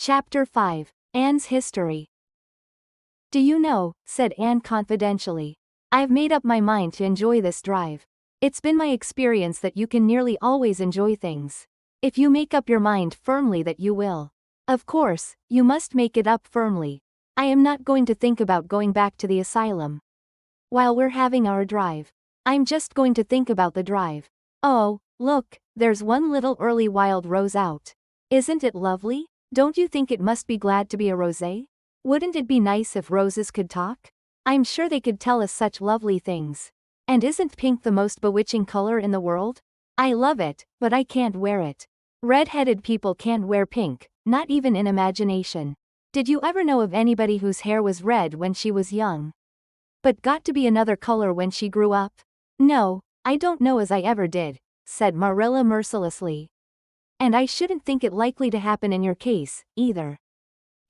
Chapter 5. Anne's History. "Do you know," said Anne confidentially, "I've made up my mind to enjoy this drive. It's been my experience that you can nearly always enjoy things if you make up your mind firmly that you will. Of course, you must make it up firmly. I am not going to think about going back to the asylum while we're having our drive. I'm just going to think about the drive. Oh, look, there's one little early wild rose out. Isn't it lovely? Don't you think it must be glad to be a rosé? Wouldn't it be nice if roses could talk? I'm sure they could tell us such lovely things. And isn't pink the most bewitching color in the world? I love it, but I can't wear it. Red-headed people can't wear pink, not even in imagination. Did you ever know of anybody whose hair was red when she was young, but got to be another color when she grew up? No, I don't know as I ever did," said Marilla mercilessly. "And I shouldn't think it likely to happen in your case, either."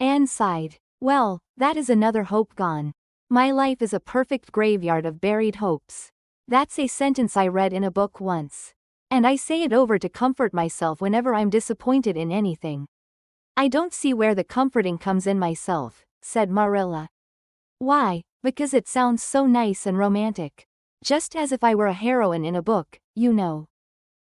Anne sighed. "Well, that is another hope gone. My life is a perfect graveyard of buried hopes. That's a sentence I read in a book once. And I say it over to comfort myself whenever I'm disappointed in anything." "I don't see where the comforting comes in myself," said Marilla. "Why, because it sounds so nice and romantic. Just as if I were a heroine in a book, you know.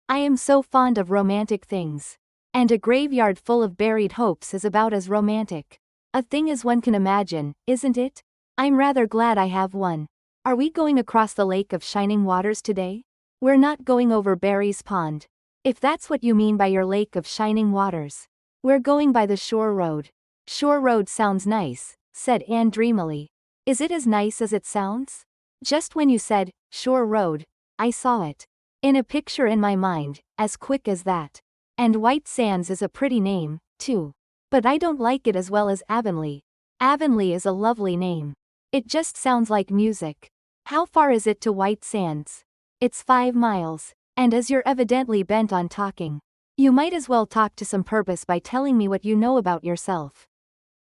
I am so fond of romantic things. And a graveyard full of buried hopes is about as romantic a thing as one can imagine, isn't it? I'm rather glad I have one. Are we going across the Lake of Shining Waters today? We're not going over Barry's Pond, if that's what you mean by your Lake of Shining Waters. We're going by the Shore Road." "Shore Road sounds nice," said Anne dreamily. "Is it as nice as it sounds? Just when you said, Shore Road, I saw it in a picture in my mind, as quick as that. And White Sands is a pretty name, too. But I don't like it as well as Avonlea. Avonlea is a lovely name. It just sounds like music. How far is it to White Sands?" "It's 5 miles. And as you're evidently bent on talking, you might as well talk to some purpose by telling me what you know about yourself."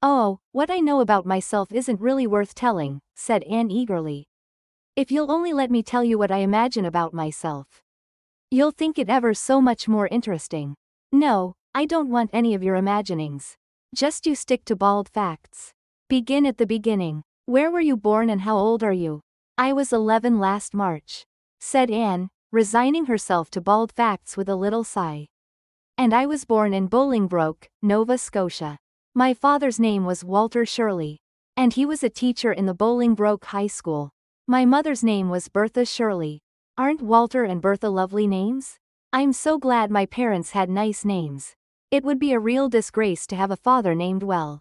"Oh, what I know about myself isn't really worth telling," said Anne eagerly. "If you'll only let me tell you what I imagine about myself, you'll think it ever so much more interesting." "No, I don't want any of your imaginings. Just you stick to bald facts. Begin at the beginning. Where were you born and how old are you?" "I was 11 last March," said Anne, resigning herself to bald facts with a little sigh. "And I was born in Bolingbroke, Nova Scotia. My father's name was Walter Shirley, and he was a teacher in the Bolingbroke High School. My mother's name was Bertha Shirley. Aren't Walter and Bertha lovely names? I'm so glad my parents had nice names. It would be a real disgrace to have a father named, well,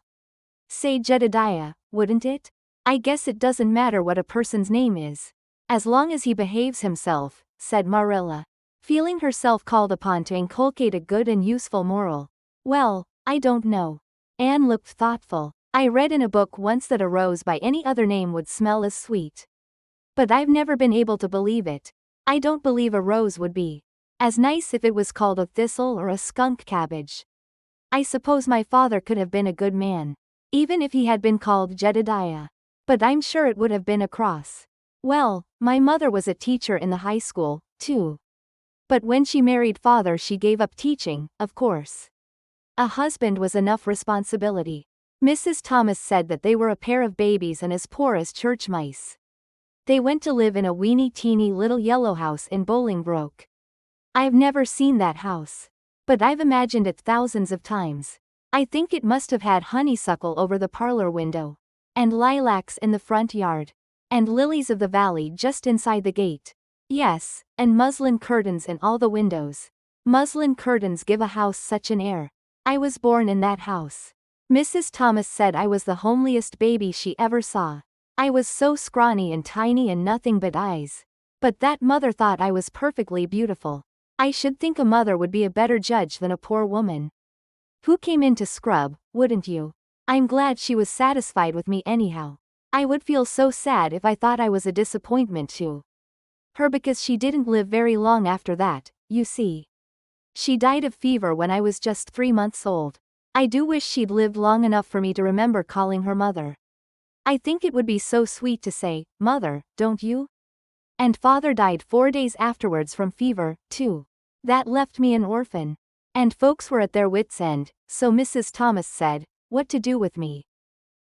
say Jedediah, wouldn't it? I guess it doesn't matter what a person's name is, as long as he behaves himself," said Marilla, feeling herself called upon to inculcate a good and useful moral. "Well, I don't know." Anne looked thoughtful. "I read in a book once that a rose by any other name would smell as sweet. But I've never been able to believe it. I don't believe a rose would be as nice if it was called a thistle or a skunk cabbage. I suppose my father could have been a good man, even if he had been called Jedediah. But I'm sure it would have been a cross. Well, my mother was a teacher in the high school, too. But when she married father she gave up teaching, of course. A husband was enough responsibility. Mrs. Thomas said that they were a pair of babies and as poor as church mice. They went to live in a weeny-teeny little yellow house in Bolingbroke. I've never seen that house, but I've imagined it thousands of times. I think it must have had honeysuckle over the parlor window, and lilacs in the front yard, and lilies of the valley just inside the gate. Yes, and muslin curtains in all the windows. Muslin curtains give a house such an air. I was born in that house. Mrs. Thomas said I was the homeliest baby she ever saw. I was so scrawny and tiny and nothing but eyes. But that mother thought I was perfectly beautiful. I should think a mother would be a better judge than a poor woman who came in to scrub, wouldn't you? I'm glad she was satisfied with me anyhow. I would feel so sad if I thought I was a disappointment to her because she didn't live very long after that, you see. She died of fever when I was just 3 months old. I do wish she'd lived long enough for me to remember calling her mother. I think it would be so sweet to say, Mother, don't you? And father died 4 days afterwards from fever, too. That left me an orphan. And folks were at their wits' end, so Mrs. Thomas said, what to do with me?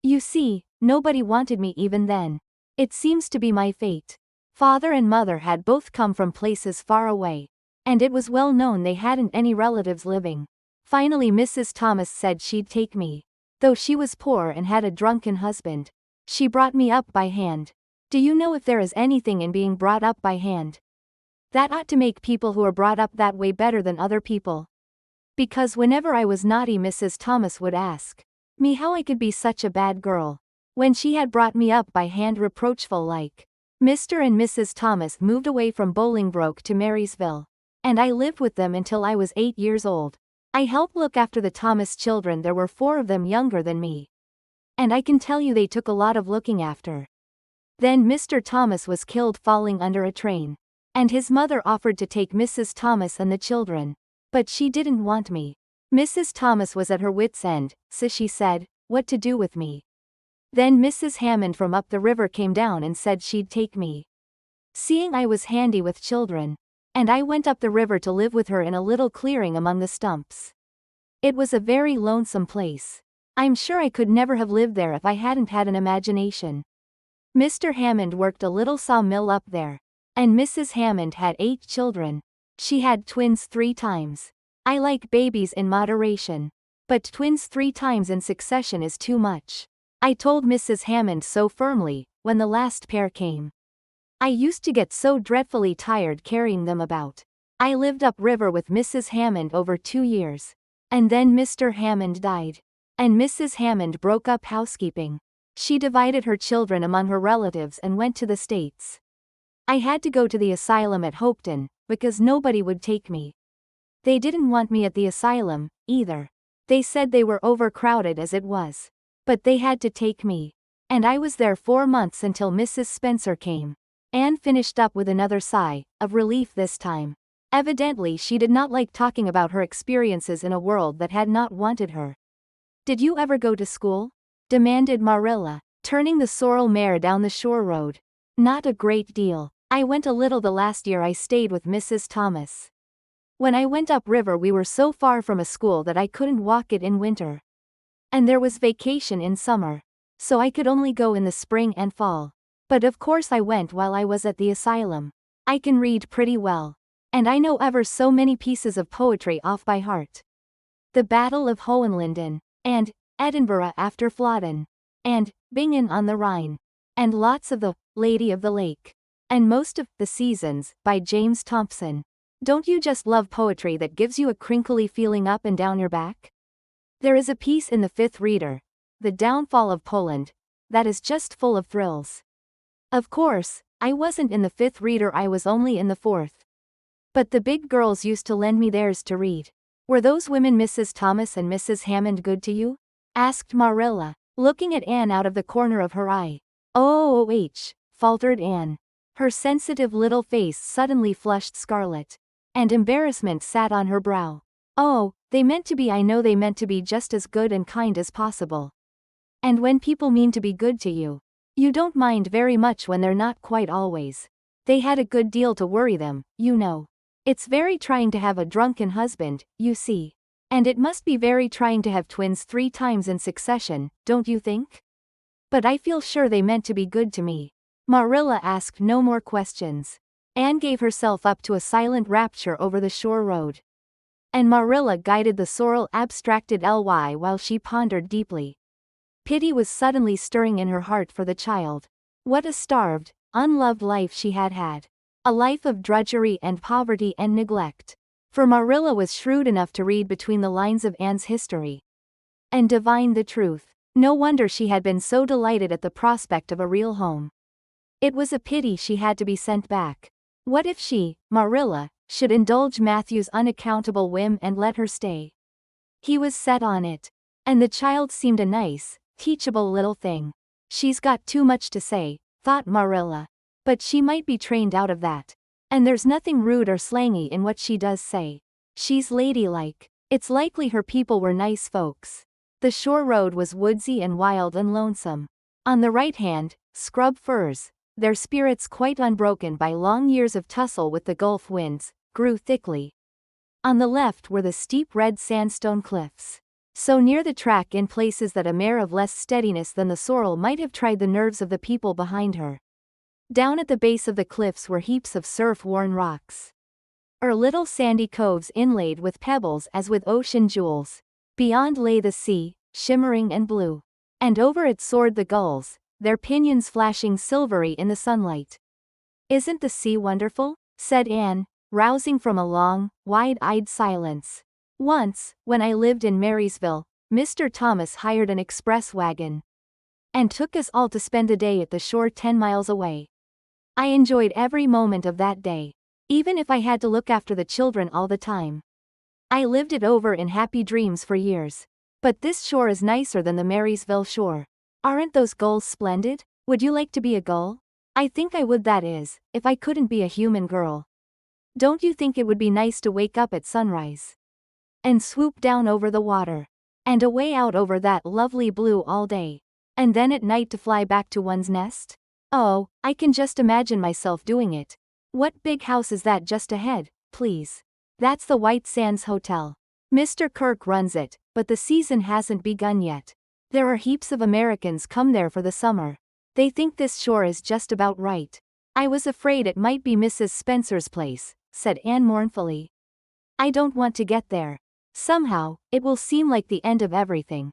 You see, nobody wanted me even then. It seems to be my fate. Father and mother had both come from places far away. And it was well known they hadn't any relatives living. Finally Mrs. Thomas said she'd take me. Though she was poor and had a drunken husband. She brought me up by hand. Do you know if there is anything in being brought up by hand? That ought to make people who are brought up that way better than other people. Because whenever I was naughty Mrs. Thomas would ask me how I could be such a bad girl. When she had brought me up by hand reproachful like. Mr. and Mrs. Thomas moved away from Bolingbroke to Marysville. And I lived with them until I was 8 years old. I helped look after the Thomas children, there were 4 of them younger than me. And I can tell you they took a lot of looking after. Then Mr. Thomas was killed falling under a train. And his mother offered to take Mrs. Thomas and the children. But she didn't want me. Mrs. Thomas was at her wits' end, so she said, what to do with me? Then Mrs. Hammond from up the river came down and said she'd take me. Seeing I was handy with children. And I went up the river to live with her in a little clearing among the stumps. It was a very lonesome place. I'm sure I could never have lived there if I hadn't had an imagination. Mr. Hammond worked a little sawmill up there. And Mrs. Hammond had 8 children. She had twins 3 times. I like babies in moderation. But twins 3 times in succession is too much. I told Mrs. Hammond so firmly, when the last pair came. I used to get so dreadfully tired carrying them about. I lived up river with Mrs. Hammond over 2 years. And then Mr. Hammond died. And Mrs. Hammond broke up housekeeping. She divided her children among her relatives and went to the States. I had to go to the asylum at Hopeton, because nobody would take me. They didn't want me at the asylum, either. They said they were overcrowded as it was. But they had to take me. And I was there 4 months until Mrs. Spencer came. Anne finished up with another sigh, of relief this time. Evidently she did not like talking about her experiences in a world that had not wanted her. Did you ever go to school? Demanded Marilla, turning the sorrel mare down the shore road. Not a great deal. I went a little the last year I stayed with Mrs. Thomas. When I went up river we were so far from a school that I couldn't walk it in winter. And there was vacation in summer. So I could only go in the spring and fall. But of course I went while I was at the asylum. I can read pretty well. And I know ever so many pieces of poetry off by heart. The Battle of Hohenlinden. And Edinburgh after Flodden. And Bingen on the Rhine. And lots of the Lady of the Lake. And most of The Seasons by James Thompson. Don't you just love poetry that gives you a crinkly feeling up and down your back? There is a piece in the 5th Reader, The Downfall of Poland, that is just full of thrills. Of course, I wasn't in the 5th Reader, I was only in the 4th. But the big girls used to lend me theirs to read. Were those women Mrs. Thomas and Mrs. Hammond good to you? Asked Marilla, looking at Anne out of the corner of her eye. Oh, faltered Anne. Her sensitive little face suddenly flushed scarlet. And embarrassment sat on her brow. Oh, they meant to be, I know they meant to be just as good and kind as possible. And when people mean to be good to you, you don't mind very much when they're not quite always. They had a good deal to worry them, you know. It's very trying to have a drunken husband, you see. And it must be very trying to have twins 3 times in succession, don't you think? But I feel sure they meant to be good to me. Marilla asked no more questions. Anne gave herself up to a silent rapture over the shore road. And Marilla guided the sorrel abstracted ly while she pondered deeply. Pity was suddenly stirring in her heart for the child. What a starved, unloved life she had had. A life of drudgery and poverty and neglect. For Marilla was shrewd enough to read between the lines of Anne's history. And divine the truth. No wonder she had been so delighted at the prospect of a real home. It was a pity she had to be sent back. What if she, Marilla, should indulge Matthew's unaccountable whim and let her stay? He was set on it. And the child seemed a nice, teachable little thing. She's got too much to say, thought Marilla. But she might be trained out of that. And there's nothing rude or slangy in what she does say. She's ladylike. It's likely her people were nice folks. The shore road was woodsy and wild and lonesome. On the right hand, scrub firs, their spirits quite unbroken by long years of tussle with the gulf winds, grew thickly. On the left were the steep red sandstone cliffs. So near the track in places that a mare of less steadiness than the sorrel might have tried the nerves of the people behind her. Down at the base of the cliffs were heaps of surf-worn rocks. Little sandy coves inlaid with pebbles as with ocean jewels. Beyond lay the sea, shimmering and blue. And over it soared the gulls, their pinions flashing silvery in the sunlight. "Isn't the sea wonderful?" said Anne, rousing from a long, wide-eyed silence. "Once, when I lived in Marysville, Mr. Thomas hired an express wagon and took us all to spend a day at the shore 10 miles away. I enjoyed every moment of that day, even if I had to look after the children all the time. I lived it over in happy dreams for years. But this shore is nicer than the Marysville shore. Aren't those gulls splendid? Would you like to be a gull?" "I think I would, that is, if I couldn't be a human girl. Don't you think it would be nice to wake up at sunrise and swoop down over the water and away out over that lovely blue all day, and then at night to fly back to one's nest? Oh, I can just imagine myself doing it. What big house is that just ahead, please?" "That's the White Sands Hotel. Mr. Kirk runs it, but the season hasn't begun yet. There are heaps of Americans come there for the summer. They think this shore is just about right." "I was afraid it might be Mrs. Spencer's place," said Anne mournfully. "I don't want to get there. Somehow, it will seem like the end of everything."